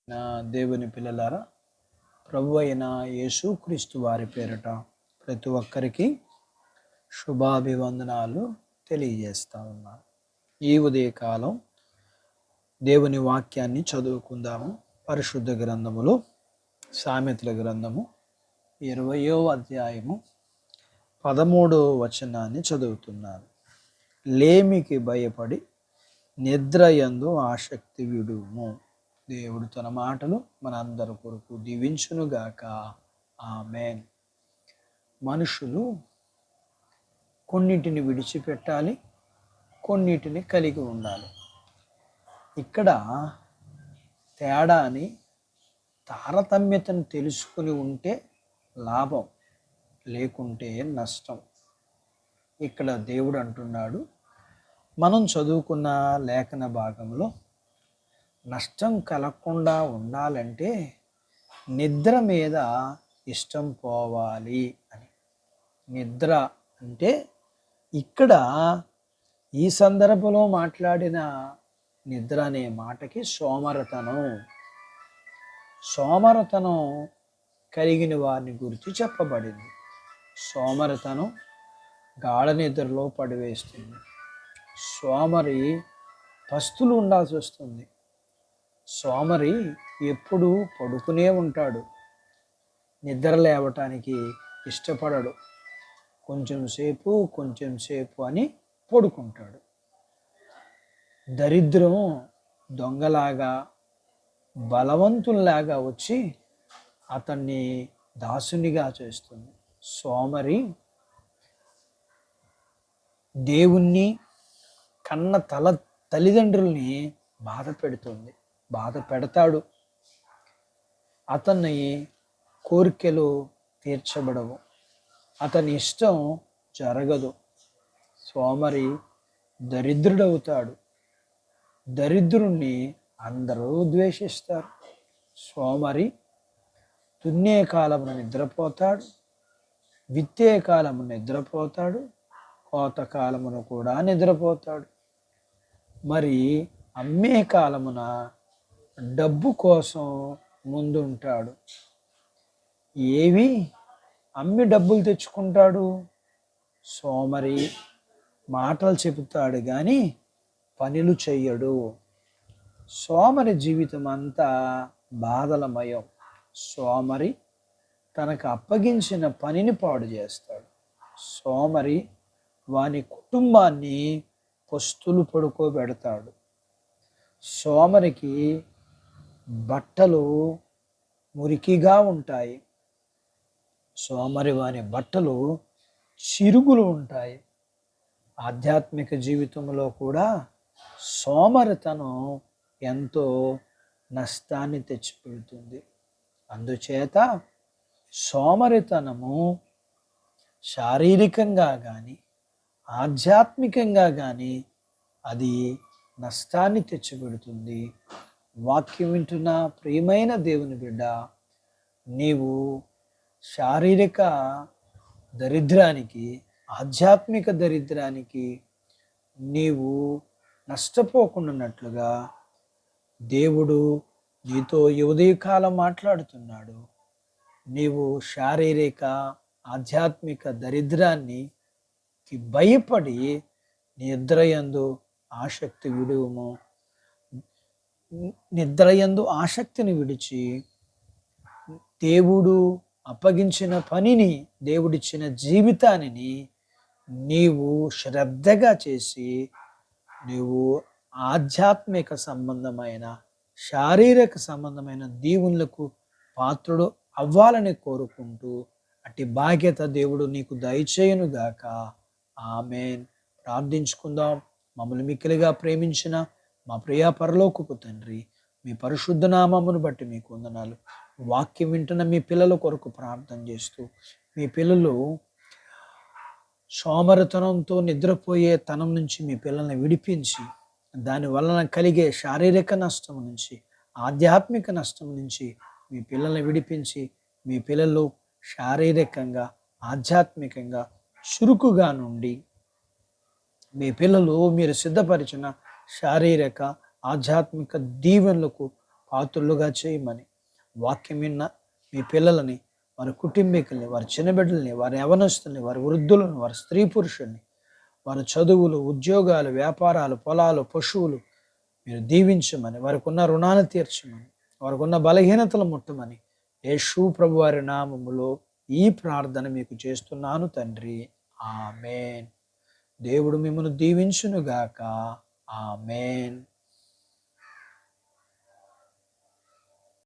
నా దేవుని పిల్లలారా, ప్రభు అయిన యేసుక్రీస్తు వారి పేరట ప్రతి ఒక్కరికి శుభాభివందనాలు తెలియజేస్తా ఉన్నాను. ఈ ఉదయకాలం దేవుని వాక్యాన్ని చదువుకుందాము. పరిశుద్ధ గ్రంథములో సామెతల గ్రంథము 20వ అధ్యాయము 13వ వచనాన్ని చదువుతున్నాను. లేమికి భయపడి నిద్రయందు ఆసక్తి విడుము. దేవుడు తన మాటలు మనందరి కొరకు దీవించునుగాక. ఆమేన్. మనుషులు కొన్నిటిని విడిచిపెట్టాలి, కొన్నిటిని కలిగి ఉండాలి. ఇక్కడ తేడాని తారతమ్యతను తెలుసుకుని ఉంటే లాభం, లేకుంటే నష్టం. ఇక్కడ దేవుడు అంటున్నాడు, మనం చదువుకున్న లేఖన భాగంలో నష్టం కలగకుండా ఉండాలంటే నిద్ర మీద ఇష్టం పోవాలి అని. నిద్ర అంటే ఇక్కడ ఈ సందర్భంలో మాట్లాడిన నిద్ర అనే మాటకి సోమరతనం కలిగిన వారిని గురించి చెప్పబడింది. సోమరతనం గాఢ నిద్రలో పడివేస్తుంది. సోమరి పస్తులు ఉండాల్సి వస్తుంది. సోమరి ఎప్పుడు పడుకునే ఉంటాడు, నిద్ర లేవటానికి ఇష్టపడడు. కొంచెం సేపు అని పడుకుంటాడు. దరిద్రం దొంగలాగా బలవంతుల్లాగా వచ్చి అతన్ని దాసునిగా చేస్తుంది. సోమరి దేవుణ్ణి కన్న తల్లిదండ్రుల్ని బాధ పెడతాడు. అతన్ని కోరికలు తీర్చబడవు, అతని ఇష్టం జరగదు. సోమరి దరిద్రుడవుతాడు. దరిద్రుణ్ణి అందరూ ద్వేషిస్తారు. సోమరి దున్నే కాలమున నిద్రపోతాడు, విత్తే కాలమున నిద్రపోతాడు, కోత కాలమున కూడా నిద్రపోతాడు. మరి అమ్మే కాలమున డబ్బు కోసం ముందుంటాడు. ఏవి అమ్మి డబ్బులు తెచ్చుకుంటాడు? సోమరి మాటలు చెబుతాడు కానీ పనులు చెయ్యడు. సోమరి జీవితం అంతా బాధలమయం. సోమరి తనకు అప్పగించిన పనిని పాడు చేస్తాడు. సోమరి వాని కుటుంబాన్ని పస్తులు పడుకోబెడతాడు. సోమరికి బట్టలు మురికిగా ఉంటాయి. సోమరి వాని బట్టలు చిరుగులు ఉంటాయి. ఆధ్యాత్మిక జీవితంలో కూడా సోమరితనం ఎంతో నష్టాన్ని తెచ్చిపెడుతుంది. అందుచేత సోమరితనము శారీరకంగా కానీ ఆధ్యాత్మికంగా కానీ అది నష్టాన్ని తెచ్చిపెడుతుంది. వాక్యం వింటున్న ప్రియమైన దేవుని బిడ్డ, నీవు శారీరక దరిద్రానికి ఆధ్యాత్మిక దరిద్రానికి నీవు నష్టపోకుండానట్లుగా దేవుడు నీతో ఉదయకాలం మాట్లాడుతున్నాడు. నీవు శారీరక ఆధ్యాత్మిక దరిద్రాన్ని భయపడి నిద్రయందు ఆసక్తి విడుము. నిద్రయందు ఆసక్తిని విడిచి దేవుడు అప్పగించిన పనిని, దేవుడిచ్చిన జీవితాన్ని నీవు శ్రద్ధగా చేసి నీవు ఆధ్యాత్మిక సంబంధమైన శారీరక సంబంధమైన దీవులకు పాత్రుడు అవ్వాలని కోరుకుంటూ అట్టి బాధ్యత దేవుడు నీకు దయచేయునుగాక. ఆమేన్. ప్రార్థించుకుందాం. మమ్మల్ని మిక్కిలిగా ప్రేమించిన మా ప్రియ పరలోకపు తండ్రి, మీ పరిశుద్ధ నామమును బట్టి మీకు వందనాలు. వాక్యం వింటున్న మీ పిల్లల కొరకు ప్రార్థన చేస్తూ, మీ పిల్లలు సోమరితనంతో నిద్రపోయే తనం నుంచి మీ పిల్లల్ని విడిపించి, దాని వలన కలిగే శారీరక నష్టం నుంచి ఆధ్యాత్మిక నష్టం నుంచి మీ పిల్లల్ని విడిపించి, మీ పిల్లలు శారీరకంగా ఆధ్యాత్మికంగా చురుకుగా నుండి మీ పిల్లలు మీరు సిద్ధపరిచిన శారీరక ఆధ్యాత్మిక దీవెనలకు పాత్రులుగా చేయమని, వాక్యం విన్న మీ పిల్లలని, వారి కుటుంబీకుల్ని, వారి చిన్నబిడ్డల్ని, వారి యవనస్తుల్ని, వారి వృద్ధులను, వారి స్త్రీ పురుషుల్ని, వారి చదువులు, ఉద్యోగాలు, వ్యాపారాలు, పొలాలు, పశువులు మీరు దీవించమని, వారికి ఉన్న రుణాన్ని తీర్చమని, వారికి ఉన్న బలహీనతలు ముట్టమని యేసు ప్రభు వారి నామములో ఈ ప్రార్థన మీకు చేస్తున్నాను తండ్రి. ఆమేన్. దేవుడు మిమ్మల్ని దీవించునుగాక. ఆమేన్.